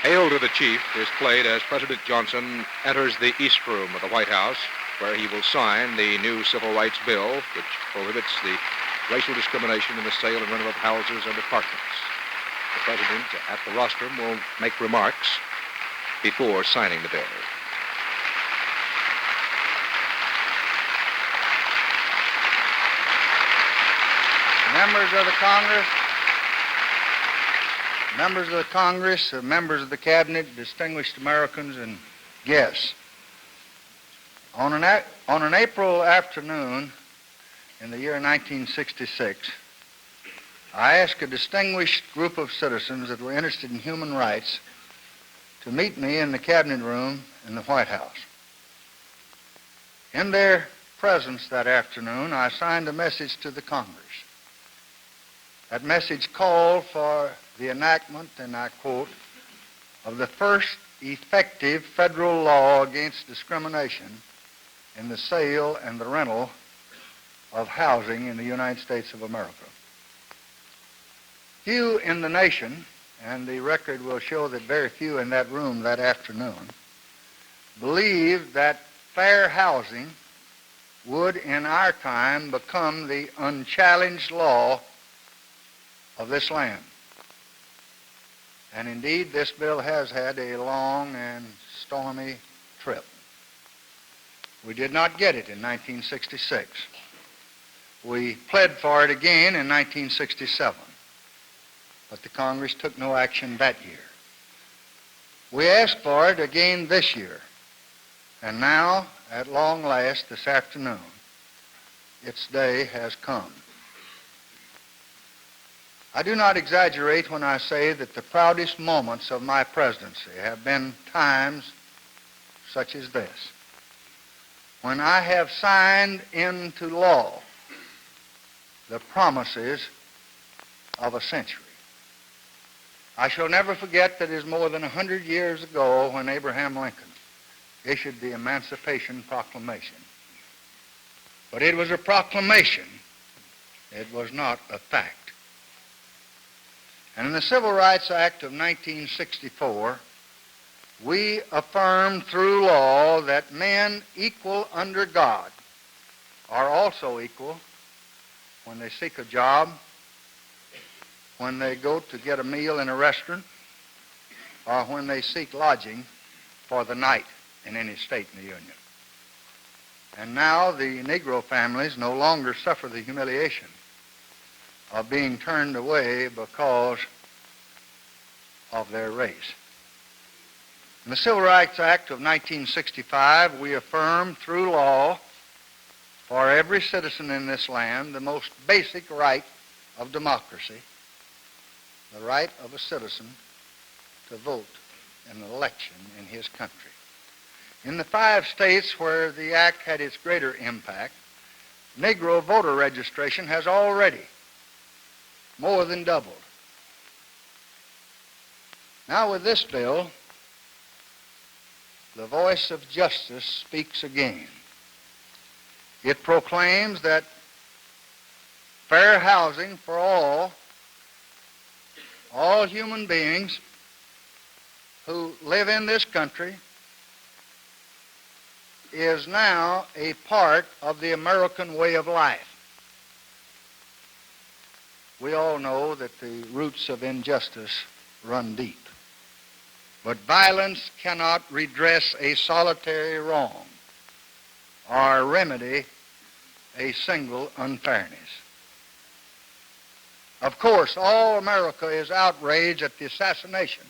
Hail to the Chief is played as President Johnson enters the East Room of the White House, where he will sign the new Civil Rights Bill, which prohibits the racial discrimination in the sale and rental of houses and apartments. The President at the rostrum will make remarks before signing the bill. Members of the Congress, members of the Cabinet, distinguished Americans, and guests. On an April afternoon in the year 1966, I asked a distinguished group of citizens that were interested in human rights to meet me in the Cabinet room in the White House. In their presence that afternoon, I signed a message to the Congress. That message called for the enactment, and I quote, of the first effective federal law against discrimination in the sale and the rental of housing in the United States of America. Few in the nation, and the record will show that very few in that room that afternoon, believed that fair housing would in our time become the unchallenged law of this land. And indeed, this bill has had a long and stormy trip. We did not get it in 1966. We pled for it again in 1967, but the Congress took no action that year. We asked for it again this year, and now, at long last, this afternoon, its day has come. I do not exaggerate when I say that the proudest moments of my presidency have been times such as this, when I have signed into law the promises of a century. I shall never forget that it is more than 100 years ago when Abraham Lincoln issued the Emancipation Proclamation. But it was a proclamation. It was not a fact. And in the Civil Rights Act of 1964, we affirmed through law that men equal under God are also equal when they seek a job, when they go to get a meal in a restaurant, or when they seek lodging for the night in any state in the Union. And now the Negro families no longer suffer the humiliation of being turned away because of their race. In the Civil Rights Act of 1965, we affirmed through law for every citizen in this land the most basic right of democracy, the right of a citizen to vote in an election in his country. In the 5 states where the act had its greater impact, Negro voter registration has already more than doubled. Now with this bill, the voice of justice speaks again. It proclaims that fair housing for all human beings who live in this country is now a part of the American way of life. We all know that the roots of injustice run deep, but violence cannot redress a solitary wrong or remedy a single unfairness. Of course, all America is outraged at the assassination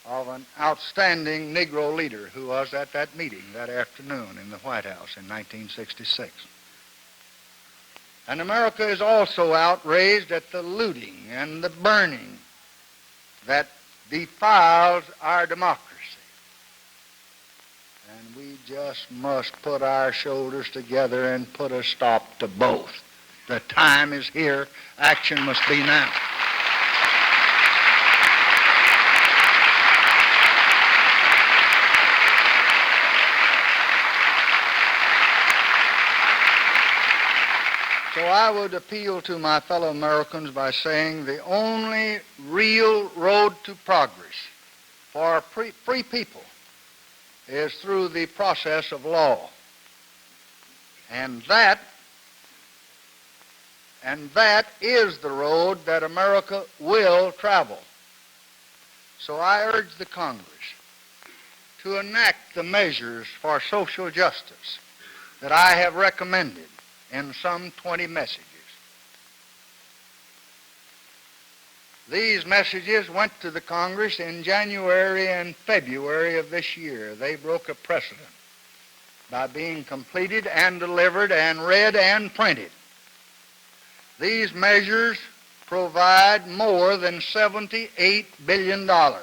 of an outstanding Negro leader who was at that meeting that afternoon in the White House in 1966. And America is also outraged at the looting and the burning that defiles our democracy. And we just must put our shoulders together and put a stop to both. The time is here. Action must be now. So I would appeal to my fellow Americans by saying the only real road to progress for free people is through the process of law. And that is the road that America will travel. So I urge the Congress to enact the measures for social justice that I have recommended in some 20 messages. These messages went to the Congress in January and February of this year. They broke a precedent by being completed and delivered and read and printed. These measures provide more than $78 billion that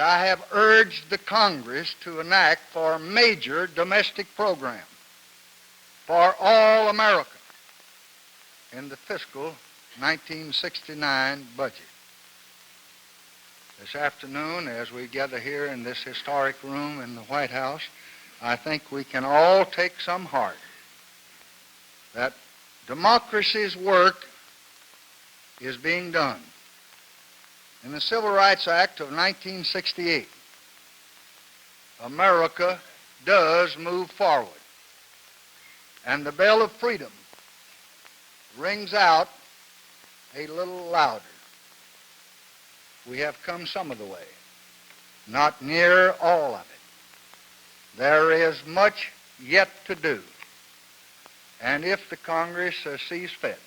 I have urged the Congress to enact for major domestic programs for all Americans in the fiscal 1969 budget. This afternoon, as we gather here in this historic room in the White House, I think we can all take some heart that democracy's work is being done. In the Civil Rights Act of 1968, America does move forward. And the bell of freedom rings out a little louder. We have come some of the way, not near all of it. There is much yet to do. And if the Congress sees fit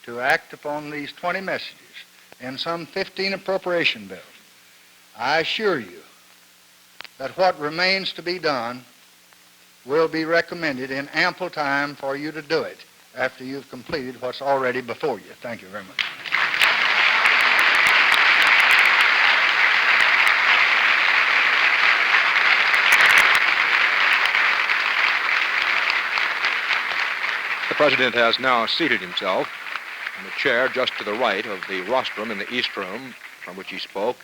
to act upon these 20 messages in some 15 appropriation bills, I assure you that what remains to be done will be recommended in ample time for you to do it after you've completed what's already before you. Thank you very much. The President has now seated himself in the chair just to the right of the rostrum in the East Room from which he spoke.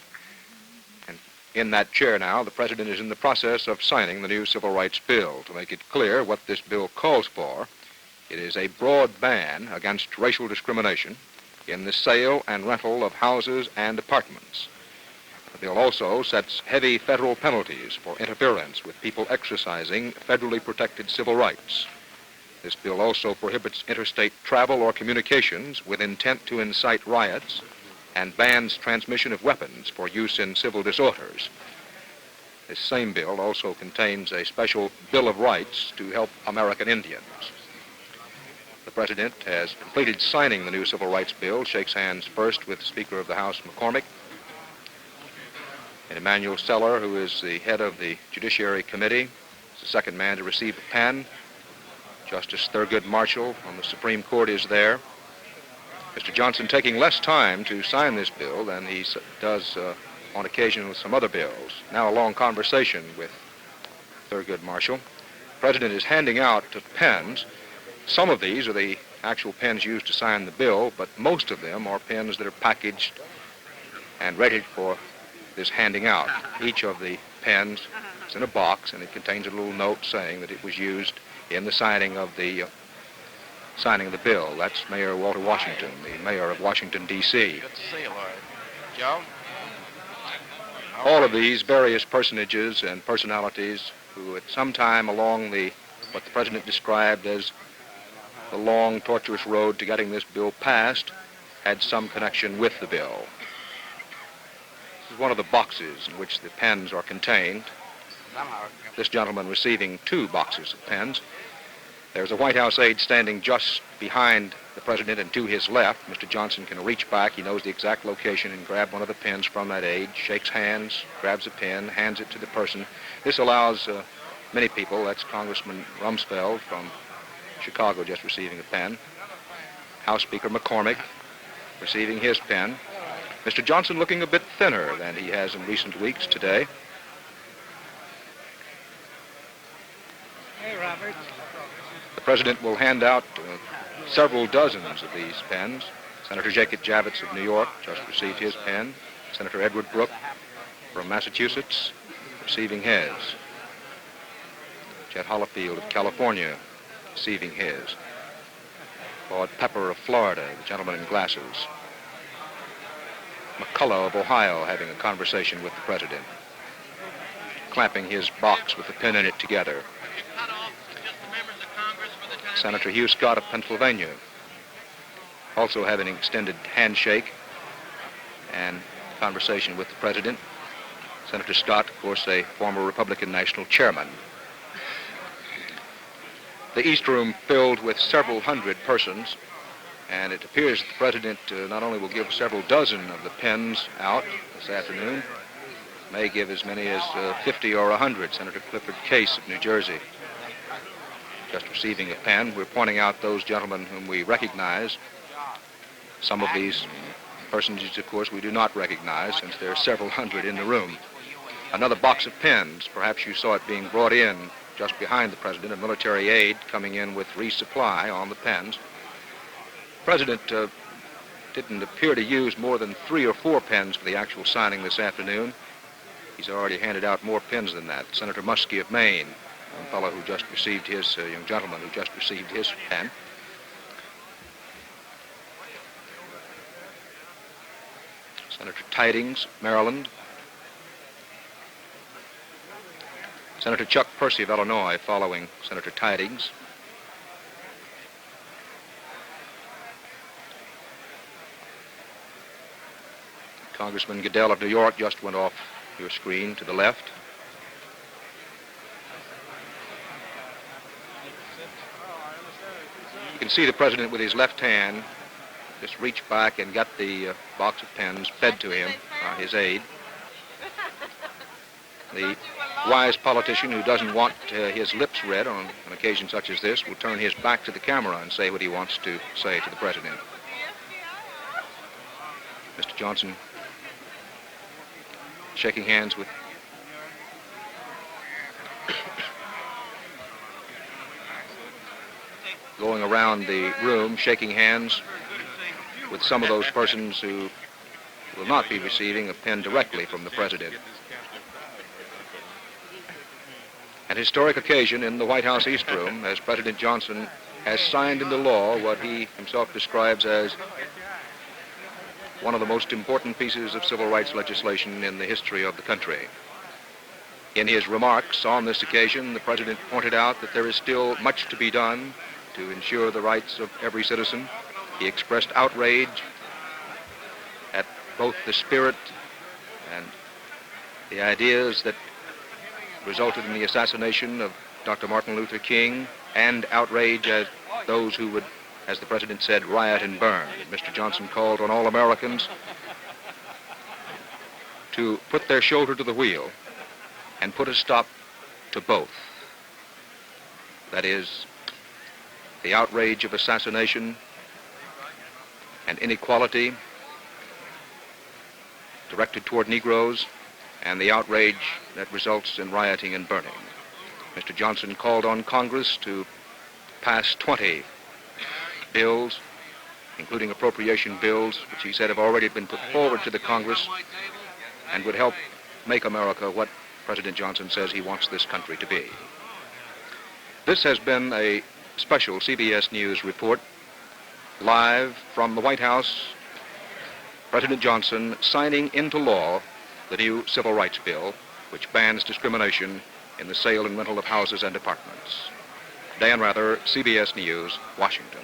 And in that chair now, the President is in the process of signing the new Civil Rights Bill. To make it clear what this bill calls for, it is a broad ban against racial discrimination in the sale and rental of houses and apartments. The bill also sets heavy federal penalties for interference with people exercising federally protected civil rights. This bill also prohibits interstate travel or communications with intent to incite riots and bans transmission of weapons for use in civil disorders. This same bill also contains a special Bill of Rights to help American Indians. The President has completed signing the new Civil Rights Bill, shakes hands first with Speaker of the House McCormick, and Emanuel Seller, who is the head of the Judiciary Committee, is the second man to receive a pen. Justice Thurgood Marshall on the Supreme Court is there. Mr. Johnson taking less time to sign this bill than he does on occasion with some other bills. Now a long conversation with Thurgood Marshall. The President is handing out pens. Some of these are the actual pens used to sign the bill, but most of them are pens that are packaged and ready for this handing out. Each of the pens is in a box, and it contains a little note saying that it was used in the signing of the bill. That's Mayor Walter Washington, the mayor of Washington, D.C. Good to see you, Lloyd. Joe? All of these various personages and personalities who at some time along what the President described as the long, tortuous road to getting this bill passed had some connection with the bill. This is one of the boxes in which the pens are contained. This gentleman receiving 2 boxes of pens. There's a White House aide standing just behind the President and to his left. Mr. Johnson can reach back. He knows the exact location and grab one of the pens from that aide, shakes hands, grabs a pen, hands it to the person. This allows many people, that's Congressman Rumsfeld from Chicago just receiving a pen, House Speaker McCormick receiving his pen. Mr. Johnson looking a bit thinner than he has in recent weeks today. Hey, Robert. The President will hand out several dozens of these pens. Senator Jacob Javits of New York just received his pen. Senator Edward Brooke from Massachusetts receiving his. Chet Hollifield of California receiving his. Lord Pepper of Florida, the gentleman in glasses. McCullough of Ohio having a conversation with the president, clamping his box with the pin in it together. Senator Hugh Scott of Pennsylvania also having an extended handshake and conversation with the president. Senator Scott, of course, a former Republican national chairman. The East Room filled with several hundred persons, and it appears that the president not only will give several dozen of the pens out this afternoon, may give as many as 50 or 100. Senator Clifford Case of New Jersey, just receiving a pen. We're pointing out those gentlemen whom we recognize. Some of these personages, of course, we do not recognize, since there are several hundred in the room. Another box of pens. Perhaps you saw it being brought in just behind the president, a military aide coming in with resupply on the pens. The president didn't appear to use more than 3 or 4 pens for the actual signing this afternoon. He's already handed out more pens than that. Senator Muskie of Maine, a fellow who just received his, young gentleman who just received his pen. Senator Tidings, Maryland. Senator Chuck Percy of Illinois following Senator Tidings. Congressman Goodell of New York just went off your screen to the left. You can see the president with his left hand just reached back and got the box of pens fed to him by his aide. The wise politician who doesn't want his lips read on an occasion such as this will turn his back to the camera and say what he wants to say to the president. Mr. Johnson shaking hands with going around the room, shaking hands with some of those persons who will not be receiving a pen directly from the president. An historic occasion in the White House East Room, as President Johnson has signed into law what he himself describes as one of the most important pieces of civil rights legislation in the history of the country. In his remarks on this occasion, the president pointed out that there is still much to be done to ensure the rights of every citizen. He expressed outrage at both the spirit and the ideas that resulted in the assassination of Dr. Martin Luther King, and outrage at those who would, as the president said, riot and burn. Mr. Johnson called on all Americans to put their shoulder to the wheel and put a stop to both. That is, the outrage of assassination and inequality directed toward Negroes, and the outrage that results in rioting and burning. Mr. Johnson called on Congress to pass 20 bills, including appropriation bills, which he said have already been put forward to the Congress and would help make America what President Johnson says he wants this country to be. This has been a special CBS News report, live from the White House. President Johnson signing into law the new Civil Rights Bill, which bans discrimination in the sale and rental of houses and apartments. Dan Rather, CBS News, Washington.